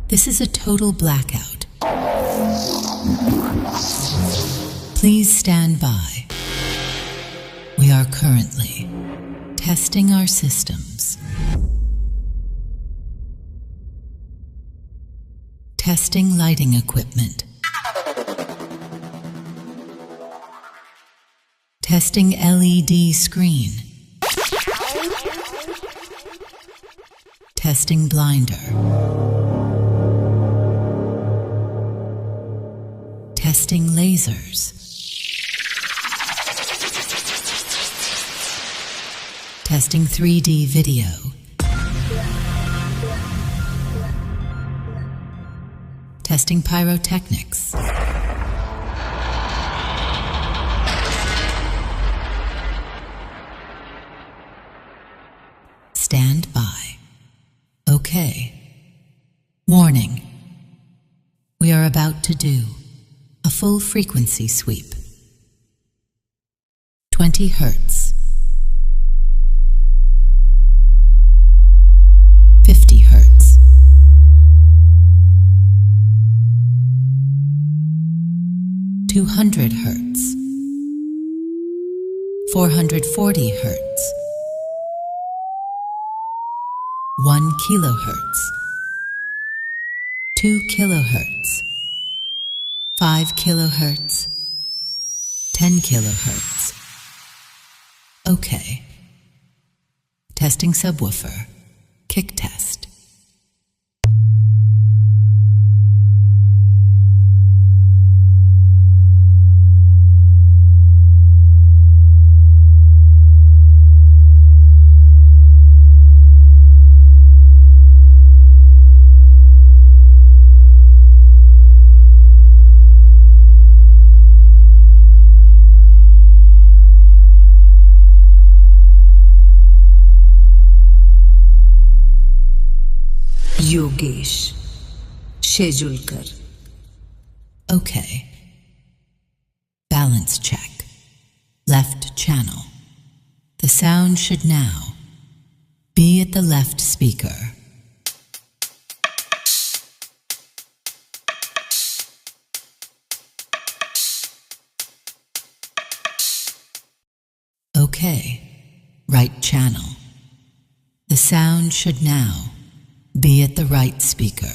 This is a total blackout. Please stand by. We are currently testing our systems. Testing lighting equipment. Testing LED screen. Testing blinder. Testing lasers. Testing 3D video. Testing pyrotechnics. Stand by. Okay. Warning. We are about to do a full frequency sweep. 20 Hertz. 50 Hertz. 200 Hertz. 440 Hertz. 1 kilohertz. 2 kilohertz. 5 kilohertz. 10 kilohertz. Okay. Testing subwoofer. Kick test. YOGESH. SHEJULKAR. Okay. Balance check. Left channel. The sound should now be at the left speaker. Okay. Right channel. The sound should now be at the right speaker.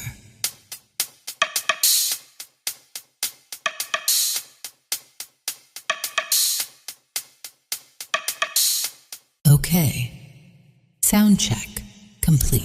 Okay. Sound check complete.